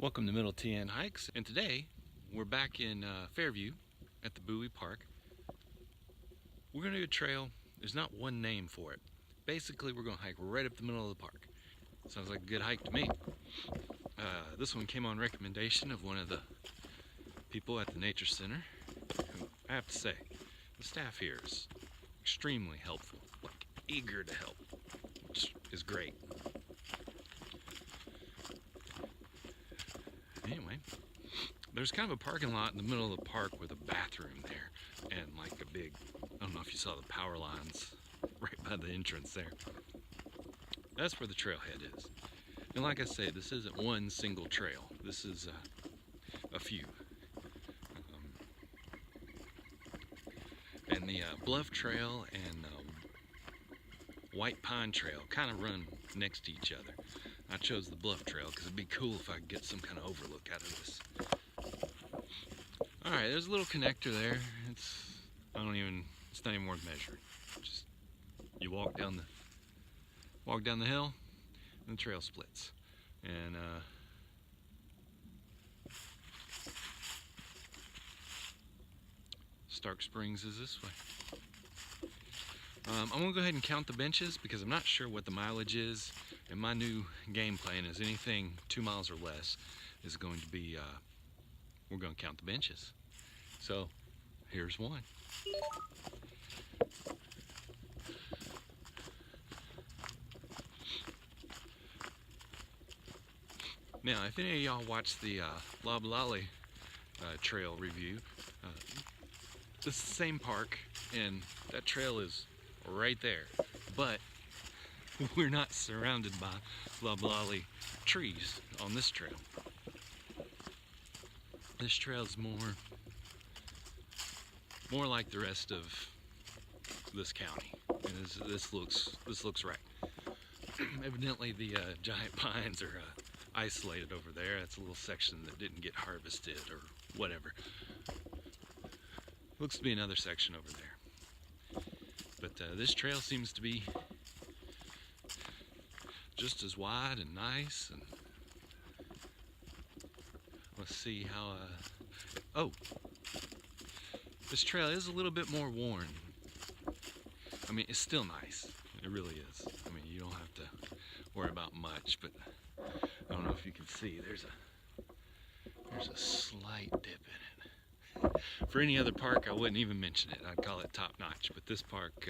Welcome to Middle TN Hikes, and today we're back in Fairview at the Bowie Park. We're going to do a trail. There's not one name for it. Basically, we're going to hike right up the middle of the park. Sounds like a good hike to me. This one came on recommendation of one of the people at the Nature Center, who I have to say, the staff here is extremely helpful, like eager to help, which is great. Anyway, there's kind of a parking lot in the middle of the park with a bathroom there and like a big, I don't know if you saw the power lines right by the entrance there. That's where the trailhead is. And like I say, this isn't one single trail. This is a few. And the Bluff Trail and White Pine Trail kind of run next to each other. I chose the Bluff Trail because it'd be cool if I could get some kind of overlook out of this. Alright, there's a little connector there. It's not even worth measuring. Just you walk down the hill and the trail splits. And Stark Springs is this way. I'm going to go ahead and count the benches because I'm not sure what the mileage is, and my new game plan is anything 2 miles or less is going to be, we're going to count the benches. So here's one. Now, if any of y'all watched the Loblolly trail review, this is the same park, and that trail is right there, but we're not surrounded by loblolly trees on this trail. This trail is more like the rest of this county, and this looks right. Evidently, the giant pines are isolated over there. That's a little section that didn't get harvested or whatever. Looks to be another section over there. But this trail seems to be just as wide and nice. And let's see how. Oh, this trail is a little bit more worn. I mean, it's still nice. It really is. I mean, you don't have to worry about much. But I don't know if you can see. There's a slight dip in it. For any other park, I wouldn't even mention it. I'd call it top notch. But this park,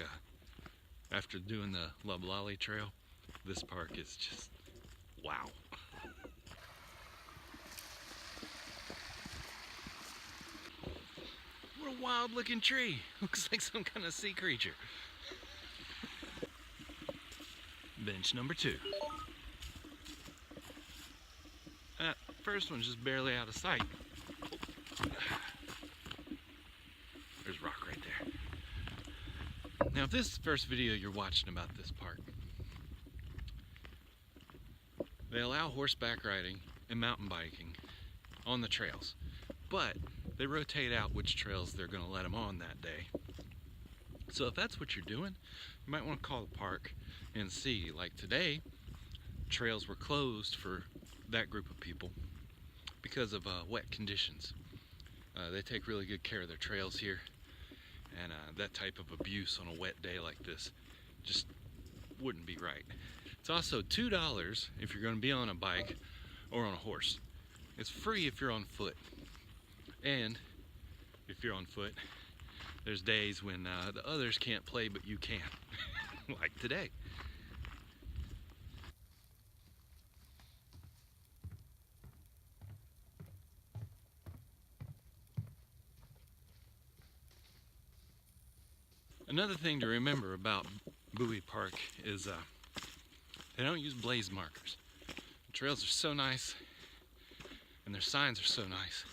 after doing the Loblolly Trail, this park is just wow. What a wild looking tree. Looks like some kind of sea creature. Bench number 2. That first one's just barely out of sight. There's rock right there. Now, if this is the first video you're watching about this park, they allow horseback riding and mountain biking on the trails, but they rotate out which trails they're going to let them on that day. So if that's what you're doing, you might want to call the park and see. Like today, trails were closed for that group of people because of wet conditions. They take really good care of their trails here, and that type of abuse on a wet day like this just wouldn't be right. It's also $2 if you're going to be on a bike or on a horse. It's free if you're on foot. And if you're on foot, there's days when the others can't play but you can, like today. Another thing to remember about Bowie Park is they don't use blaze markers. The trails are so nice and their signs are so nice.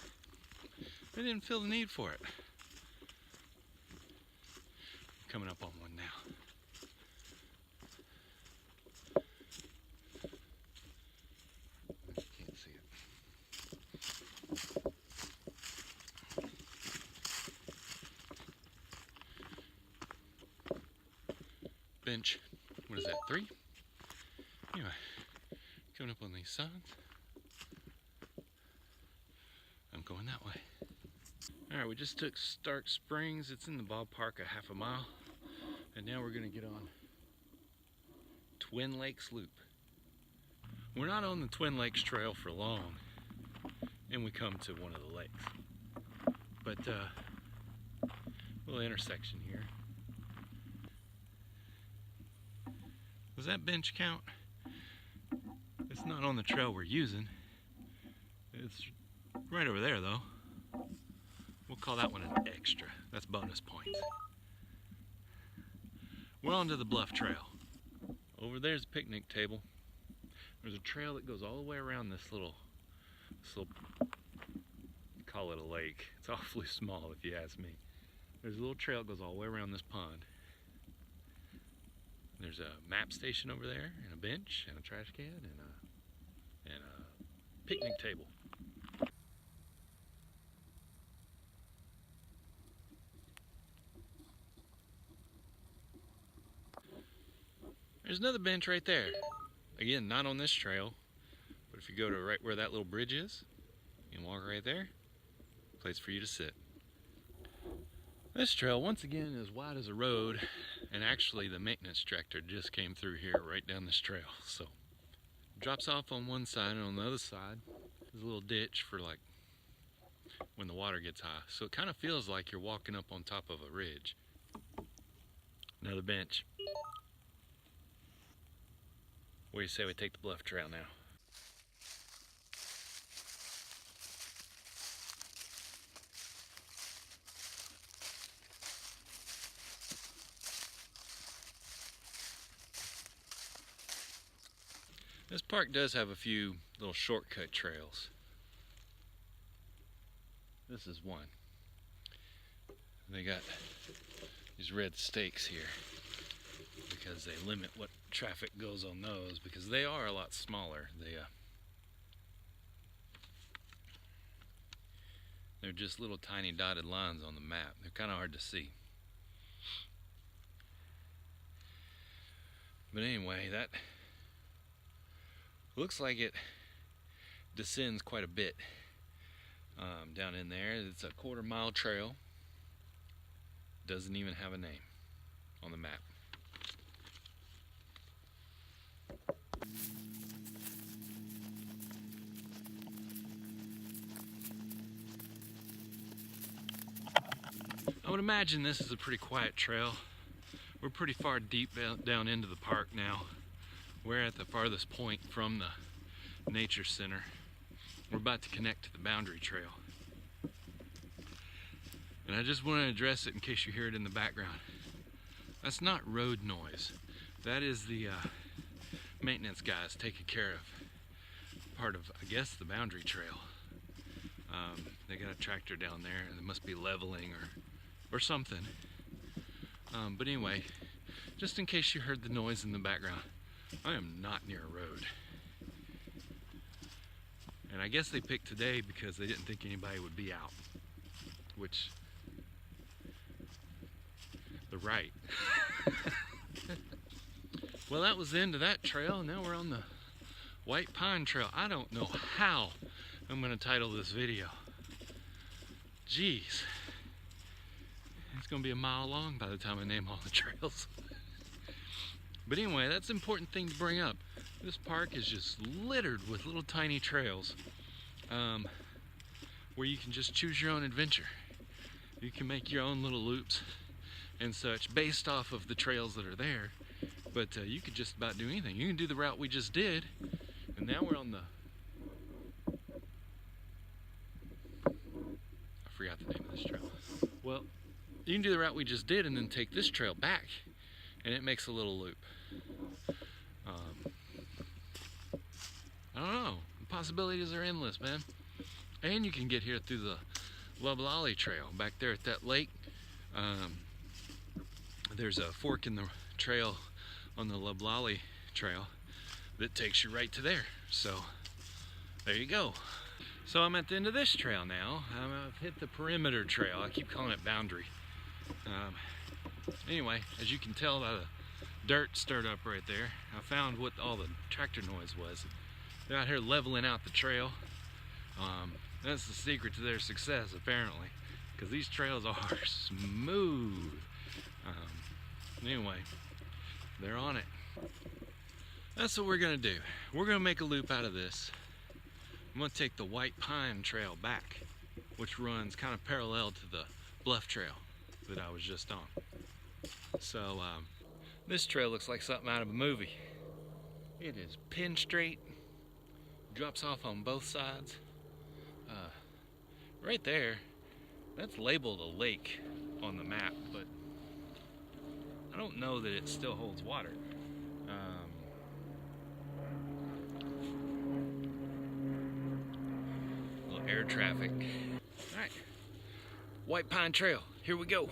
They didn't feel the need for it. Coming up on one now. You can't see it. Bench, what is that, 3? Anyway, coming up on these signs. going that way. All right, we just took Stark Springs. It's in the ballpark a half a mile. And now we're gonna get on Twin Lakes Loop. We're not on the Twin Lakes Trail for long, and we come to one of the lakes. But little intersection here. Was that bench count? It's not on the trail we're using. It's right over there though. We'll call that one an extra. That's bonus points. We're on to the Bluff Trail. Over there's a picnic table. There's a trail that goes all the way around this little, call it a lake. It's awfully small if you ask me. There's a little trail that goes all the way around this pond. There's a map station over there, and a bench, and a trash can, and a picnic table. There's another bench right there. Again, not on this trail, but if you go to right where that little bridge is, you can walk right there. Place for you to sit. This trail, once again, is wide as a road, and actually the maintenance tractor just came through here right down this trail. So, it drops off on one side, and on the other side, there's a little ditch for like when the water gets high. So it kind of feels like you're walking up on top of a ridge. Another bench. What do you say we take the Bluff Trail now? This park does have a few little shortcut trails. This is one. They got these red stakes here because they limit what traffic goes on those, because they are a lot smaller. They're just little tiny dotted lines on the map. They're kind of hard to see. But anyway, that looks like it descends quite a bit down in there. It's a 1/4 mile trail. Doesn't even have a name on the map. I would imagine this is a pretty quiet trail. We're pretty far deep down into the park now. We're at the farthest point from the nature center. We're about to connect to the boundary trail. And I just want to address it in case you hear it in the background. That's not road noise. That is the maintenance guys taking care of part of, I guess, the boundary trail. They got a tractor down there, and they must be leveling or something. But anyway, just in case you heard the noise in the background, I am not near a road. And I guess they picked today because they didn't think anybody would be out, which they're right. Well, that was the end of that trail. Now we're on the White Pine Trail. I don't know how I'm going to title this video. Jeez. It's going to be a mile long by the time I name all the trails. But anyway, that's an important thing to bring up. This park is just littered with little tiny trails where you can just choose your own adventure. You can make your own little loops and such based off of the trails that are there. But you could just about do anything. You can do the route we just did, and now we're on the... I forgot the name of this trail. Well, you can do the route we just did and then take this trail back, and it makes a little loop. I don't know. The possibilities are endless, man. And you can get here through the Loblolly Trail back there at that lake. There's a fork in the trail on the Loblolly Trail that takes you right to there. So there you go. So I'm at the end of this trail now. I've hit the perimeter trail. I keep calling it boundary. Anyway, as you can tell by the dirt stirred up right there, I found what all the tractor noise was. They're out here leveling out the trail. That's the secret to their success, apparently, because these trails are smooth. Anyway, they're on it. That's what we're gonna do. We're gonna make a loop out of this. I'm gonna take the White Pine Trail back, which runs kind of parallel to the Bluff Trail that I was just on. So this trail looks like something out of a movie. It is pin straight, drops off on both sides. Right there, that's labeled a lake on the map, but I don't know that it still holds water. Little air traffic. All right, White Pine Trail, here we go.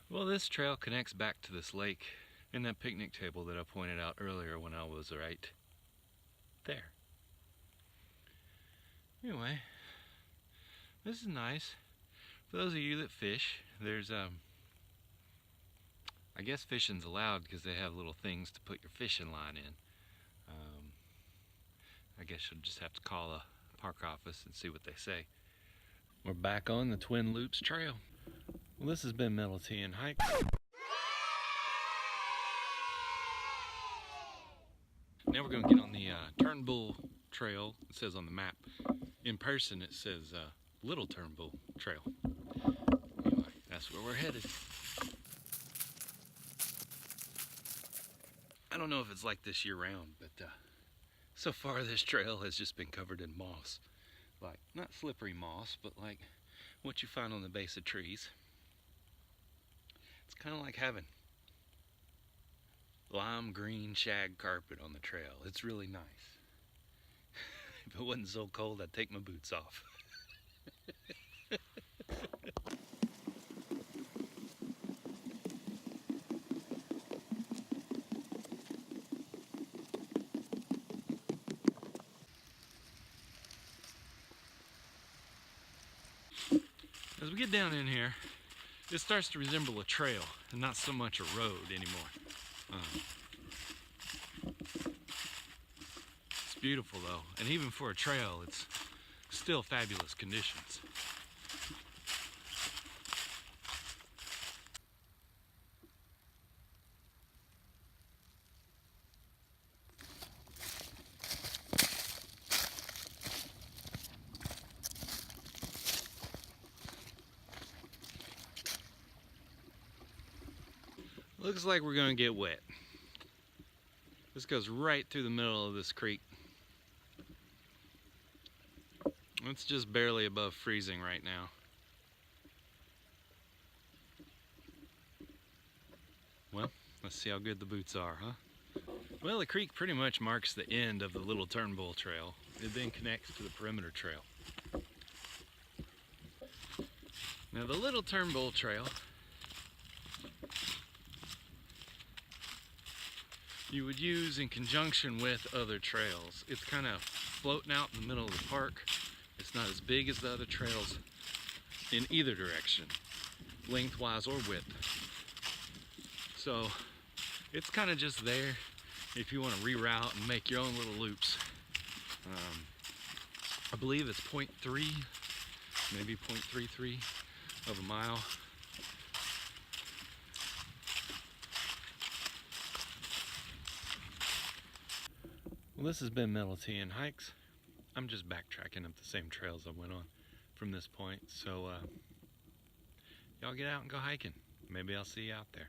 Well, this trail connects back to this lake and that picnic table that I pointed out earlier when I was right there. Anyway, this is nice. For those of you that fish, there's I guess fishing's allowed because they have little things to put your fishing line in. I guess you'll just have to call the park office and see what they say. We're back on the Twin Loops Trail. Well, this has been Metal Tea and Hike. Now we're going to get on the Turnbull Trail. It says on the map. In person it says Little Turnbull Trail. Anyway, that's where we're headed. I don't know if it's like this year round, but so far this trail has just been covered in moss. Like, not slippery moss, but like what you find on the base of trees. It's kind of like having lime green shag carpet on the trail. It's really nice. If it wasn't so cold, I'd take my boots off. As we get down in here, it starts to resemble a trail and not so much a road anymore. It's beautiful though, and even for a trail, it's still fabulous conditions. Looks like we're gonna get wet. This goes right through the middle of this creek. It's just barely above freezing right now. Well, let's see how good the boots are, huh? Well, the creek pretty much marks the end of the Little Turnbull Trail. It then connects to the Perimeter Trail. Now the Little Turnbull Trail, you would use in conjunction with other trails. It's kind of floating out in the middle of the park. It's not as big as the other trails in either direction, lengthwise or width. So it's kind of just there if you want to reroute and make your own little loops. I believe it's 0.3, maybe 0.33 of a mile. Well, this has been Metal Tea and Hikes. I'm just backtracking up the same trails I went on from this point, so y'all get out and go hiking. Maybe I'll see you out there.